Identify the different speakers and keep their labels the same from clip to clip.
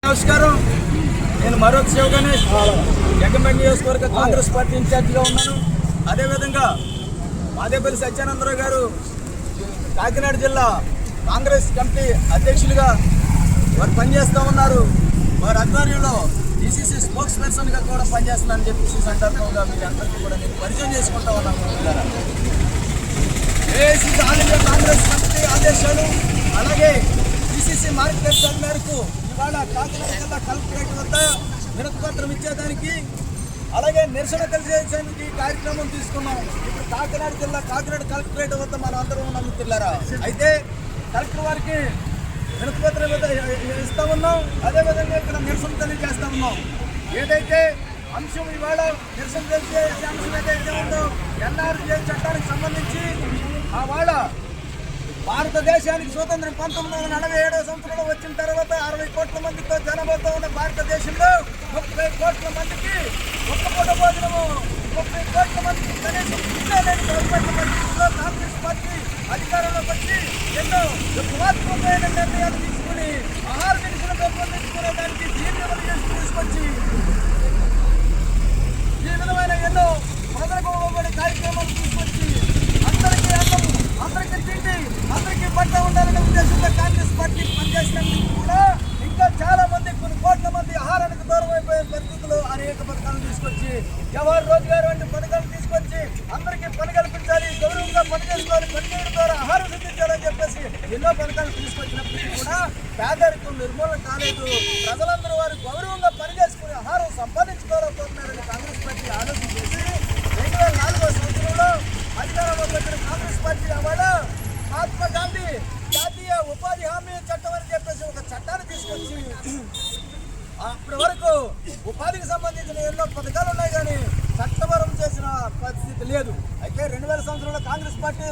Speaker 1: నమస్కారం. నేను మరొక శివ గణేష్, జగన్పేట నియోజకవర్గ కాంగ్రెస్ పార్టీ ఇన్ఛార్జిగా ఉన్నాను. అదేవిధంగా మాదేపల్లి సత్యానందరావు గారు కాకినాడ జిల్లా కాంగ్రెస్ కమిటీ అధ్యక్షులుగా వారు పనిచేస్తూ ఉన్నారు. వారి ఆధ్వర్యంలో DCC స్పోక్స్ పర్సన్గా కూడా పనిచేస్తున్నానని చెప్పేసి సందర్భంగా మీరు అందరికీ కూడా నేను పరిచయం చేసుకుంటా ఉన్నాను. AICC all India Congress committee ఆదేశాలు, అలాగే DCC మార్గదర్శకాల మేరకు ఇవాళ కాకినాడ జిల్లా కలెక్టరేట్ వద్ద వినతిపత్రం ఇచ్చేదానికి, అలాగే నిరసన తెలియజేయడానికి కార్యక్రమం తీసుకున్నాం. ఇప్పుడు కాకినాడ జిల్లా కాకినాడ కలెక్టరేట్ వద్ద మనం అందరం ఉన్నాం మిత్రులారా. అయితే కలెక్టర్ వారికి వినతిపత్రం ఇస్తా ఉన్నాం. అదేవిధంగా ఇక్కడ నిరసన తెలియజేస్తా ఉన్నాం. ఏదైతే అంశం ఇవాళ నిరసన తెలియజేసే అంశం ఏదైతే ఉందో NRJ చట్టానికి సంబంధించి వాళ్ళ భారతదేశానికి స్వతంత్రం 1947 సంవత్సరంలో వచ్చిన తర్వాత 60 కోట్ల మందితో జనాభాతో ఉన్న భారతదేశంలో 30 కోట్ల మందికి ఒక్క పూట భోజనము, 30 కోట్ల మందికి కనీసం లేని పరిస్థితుల్లో కాంగ్రెస్ పార్టీ అధికారంలోకి వచ్చి ఎన్నో విప్లవాత్మకమైన నిర్ణయాలు తీసుకుని ఆహార దినుసులు పెంపొందించుకునే దానికి తీసుకొచ్చి ఈ విధమైన ఎన్నో ప్రజలకు ఇవ్వబడే కార్యక్రమాలు తీసుకొచ్చి అందరికీ అన్నం, అందరికీ తిండి, అందరికీ బట్ట ఉండాలనే ఉద్దేశంతో కాంగ్రెస్ పార్టీ పనిచేసినందుకు కూడా ఇంకా చాలా మంది కొన్ని కోట్ల మంది ఆహారానికి దూరం అయిపోయే పరిస్థితుల్లో అనేక పథకాలను తీసుకొచ్చి జవహర్ రోజ్గార్ వంటి పథకాలు తీసుకొచ్చి అందరికీ పని కల్పించాలి, గౌరవంగా పని చేసుకోవాలి, పని చేయడం ద్వారా ఆహారం సిద్ధించాలని చెప్పేసి ఎన్నో పథకాలు తీసుకొచ్చినప్పటికీ కూడా పేదరికం నిర్మూలన కాలేదు. ప్రజలందరూ వారు గౌరవంగా పని చేసుకుని ఆహారం సంపాదించుకోలేకపోతున్నారని కాంగ్రెస్ పార్టీ ఆలోచన చేసి 2004 సంవత్సరంలో అధికారంలోకి వచ్చిన కాంగ్రెస్ పార్టీ అవాళ మహాత్మా గాంధీ జాతీయ ఉపాధి హామీ చట్టం అని చెప్పేసి ఒక చట్టాన్ని తీసుకొచ్చి అప్పటి వరకు ఉపాధికి సంబంధించిన ఎన్నో పథకాలు ఉన్నాయి, కానీ చట్టపరం చేసిన పరిస్థితి లేదు. అయితే 2000 సంవత్సరంలో కాంగ్రెస్ పార్టీ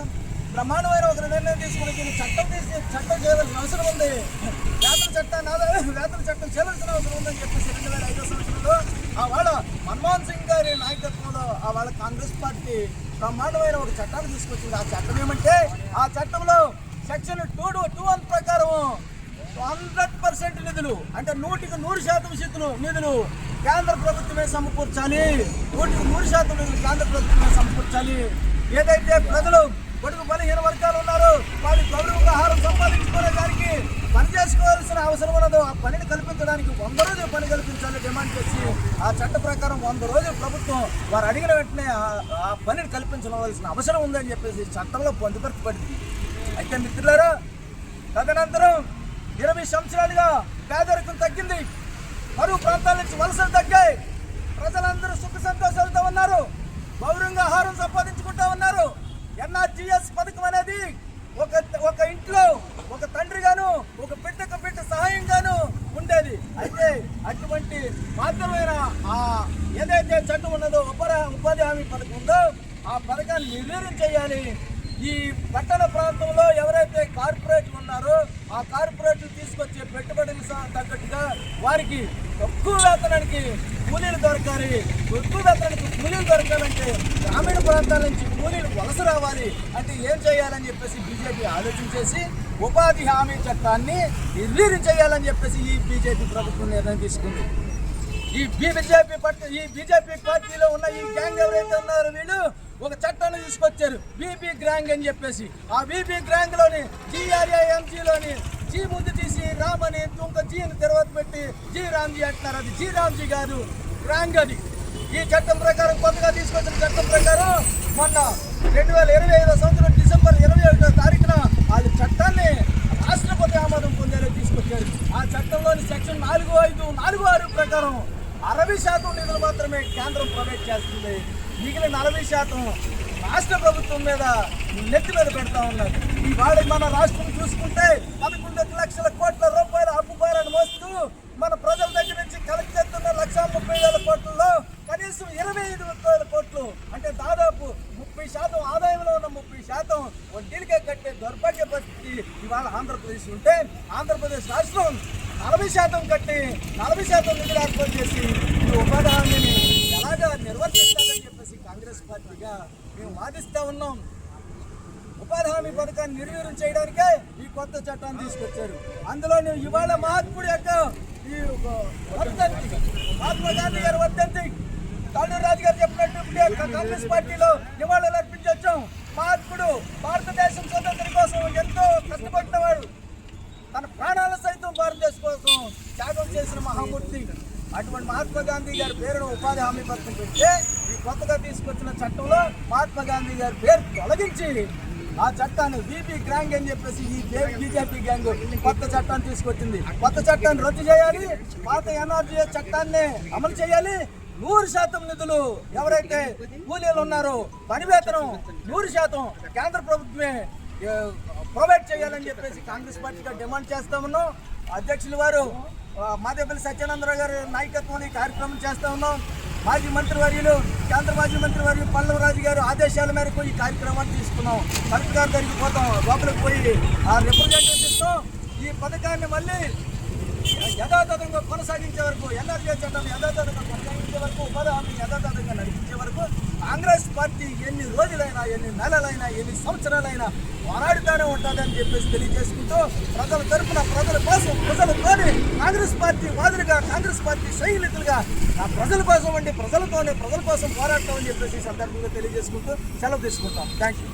Speaker 1: బ్రహ్మాండమైన ఒక నిర్ణయం తీసుకుని దీన్ని చట్టం చేయవలసిన అవసరం ఉంది, వేతన చట్టం చేయవలసిన అవసరం ఉందని చెప్పేసి 2005 సంవత్సరంలో వాళ్ళ మన్మోహన్ సింగ్ గారి నాయకత్వంలో వాళ్ళ కాంగ్రెస్ పార్టీ బ్రహ్మాండమైన ఒక చట్టాన్ని తీసుకొచ్చింది. ఆ చట్టం ఏమంటే, ఆ చట్టంలో సెక్షన్ 221 ప్రకారం 100% నిధులు, అంటే 100% నిధులు కేంద్ర ప్రభుత్వమే సమకూర్చాలి. 100% నిధులు కేంద్ర ప్రభుత్వమే సమకూర్చాలి. ఏదైతే ప్రజలు పొడుగు బలహీన వర్గాలు ఉన్నారో వాళ్ళు గౌరవంగా ఆహారం సంపాదించుకునే దానికి పని చేసుకోవాల్సిన అవసరం ఉన్నదో ఆ పనిని కల్పించడానికి 100 రోజులు పని కల్పించాలని డిమాండ్ చేసి ఆ చట్ట ప్రకారం 100 రోజులు ప్రభుత్వం వారు అడిగిన వెంటనే ఆ పనిని కల్పించవలసిన అవసరం ఉందని చెప్పేసి చట్టంలో పొందుపరచబడింది. అయితే మిత్రులారా, తదనంతరం 20 సంవత్సరాలుగా పేదరికం తగ్గింది, మరో ప్రాంతాల నుంచి వలసలు తగ్గాయి, ప్రజలందరూ సుఖ సంతోషాలతో ఉన్నారు, గౌరవంగా ఆహారం సంపాదించుకుంటా ఉన్నారు. NRGS పథకం అనేది ఒక ఇంట్లో ఒక తండ్రిగాను ఒక బిడ్డ సహాయంగాను ఉండేది. అయితే అటువంటి మాత్రమైన ఏదైతే చట్టం ఉన్నదో ఉపాధి హామీ పథకం ఉందో ఆ పథకాన్ని నిర్వీర్యం చేయాలి. ఈ పట్టణ ప్రాంతంలో ఎవరైతే కార్పొరేట్లు ఉన్నారో ఆ కార్పొరేట్లు తీసుకొచ్చే పెట్టుబడులకు తగ్గట్టుగా వారికి తక్కువ వేతనానికి కూలీలు దొరకాలి. ఎక్కువ వేతనానికి కూలీలు దొరకాలంటే గ్రామీణ ప్రాంతాల నుంచి కూలీలు వలస రావాలి. అంటే ఏం చేయాలని చెప్పేసి బీజేపీ ఆలోచన చేసి ఉపాధి హామీ చట్టాన్ని నిర్వీర్యం చేయాలని చెప్పేసి ఈ బీజేపీ ప్రభుత్వం నిర్ణయం తీసుకుంది. ఈ బీజేపీ పార్టీలో ఉన్న ఈ గ్యాంగ్ ఎవరైతే ఉన్నారో వీళ్ళు ఒక చట్టాన్ని తీసుకొచ్చారు, బీబీ గ్యాంగ్ అని చెప్పేసి. ఆ బీబీ గ్యాంగ్ లోని GRAMGలోని జీ ముందు తీసి రామ్ అని ఇంకొక జీని తర్వాత పెట్టి జీ రామ్జీ అంటున్నారు. అది జీ రామ్జీ గారు గ్యాంగ్ అది. ఈ చట్టం ప్రకారం కొత్తగా తీసుకొచ్చిన చట్టం ప్రకారం మొన్న 2025 సంవత్సరం డిసెంబర్ 21వ తారీఖున వాళ్ళు చట్టాన్ని రాష్ట్రపతి ఆమోదం పొందేలా తీసుకొచ్చారు. ఆ చట్టంలోని సెక్షన్ 4546 ప్రకారం 60% నిధులు మాత్రమే కేంద్రం ప్రొవైడ్ చేస్తుంది, మిగిలిన 40% రాష్ట్ర ప్రభుత్వం మీద నెత్తి మీద పెడతా ఉన్నారు. ఇవాళ మన రాష్ట్రం చూసుకుంటే 11 లక్షల కోట్ల రూపాయల అప్పు భారాన్ని మోస్తూ మన ప్రజల దగ్గర నుంచి కలెక్ట్ చేస్తున్న 1,30,000 కోట్లలో కనీసం 25,000 కోట్లు, అంటే దాదాపు 30% ఆదాయంలో ఉన్న 30% వడ్డీలకే కట్టే దౌర్భాగ్య పరిస్థితి ఇవాళ ఆంధ్రప్రదేశ్ ఉంటే, ఆంధ్రప్రదేశ్ రాష్ట్రం 40% కట్టి 40% నిధులు ఏర్పాటు చేసి ఈ ఉపాధి హామీని ఎలాగా నిర్వర్తిస్తారని చెప్పేసి కాంగ్రెస్ పార్టీగా మేము వాదిస్తూ ఉన్నాం. ఉపాధి హామీ పథకాన్ని నిర్వీర్యం చేయడానికే ఈ కొత్త చట్టాన్ని తీసుకొచ్చారు. అందులో ఇవాళ మహాత్ముడి యొక్క ఈ మహాత్మా గాంధీ గారు వర్ధంతి తాళ్ళూరు రాజు గారు చెప్పినట్టు ఇప్పుడే కాంగ్రెస్ పార్టీలో నివాళులు అర్పించొచ్చాం. మహాత్ముడు భారతదేశం స్వతంత్రం కోసం ఎంతో కష్టపడినవాడు, తన ప్రాణాల సైతం భారతదేశం కోసం త్యాగం చేసిన మహామూర్తి. అటువంటి మహాత్మా గాంధీ గారి పేరును ఉపాధి హామీ పథకం పెడితే ఈ కొత్తగా తీసుకొచ్చిన చట్టంలో మహాత్మా గాంధీ గారి పేరు తొలగించి ఆ చట్టాన్ని బీపీ గ్యాంగ్ అని చెప్పేసి ఈ బీజేపీ గ్యాంగ్ కొత్త చట్టాన్ని తీసుకొచ్చింది. కొత్త చట్టాన్ని రద్దు చేయాలి, పాత ఎన్ఆర్జీఎస్ చట్టాన్ని అమలు చేయాలి. 100% నిధులు ఎవరైతే కూలీలు ఉన్నారో పని వేతనం 100% కేంద్ర ప్రభుత్వమే ప్రొవైడ్ చేయాలని చెప్పేసి కాంగ్రెస్ పార్టీగా డిమాండ్ చేస్తా ఉన్నాం. అధ్యక్షులు వారు మాదేపల్లి సత్యానందరావు గారి నాయకత్వంలో ఈ కార్యక్రమం చేస్తా ఉన్నాం. మాజీ మంత్రివర్యులు కేంద్ర మాజీ మంత్రివర్యులు పల్లవ రాజు గారు ఆదేశాల మేరకు ఈ కార్యక్రమాన్ని తీసుకున్నాం. కలెక్టర్ గారి దగ్గరికి పోతాం, లోపలికి పోయి ఆ రిప్రజెంటేటివ్ ఇస్తాం. ఈ పథకాన్ని మళ్ళీ యథాతథంగా కొనసాగించే వరకు, ఎన్ఆర్జీఎస్ చట్టాన్ని యథాతథంగా కొనసాగించే వరకు, ఉపాధి హామీని యథాతథంగా నడిపించే వరకు కాంగ్రెస్ పార్టీ ఎన్ని రోజులైనా, ఎన్ని నెలలైనా, ఎన్ని సంవత్సరాలైనా పోరాడుతూనే ఉంటుందని చెప్పేసి తెలియజేసుకుంటూ ప్రజల తరఫున, ప్రజల కోసం, ప్రజలతోనే కాంగ్రెస్ పార్టీ వాదులుగా, కాంగ్రెస్ పార్టీ సైనికులుగా ప్రజల కోసం అండి, ప్రజలతోనే, ప్రజల కోసం పోరాడతామని చెప్పేసి ఈ సందర్భంగా తెలియజేసుకుంటూ సెలవు తీసుకుంటాం. Thank you.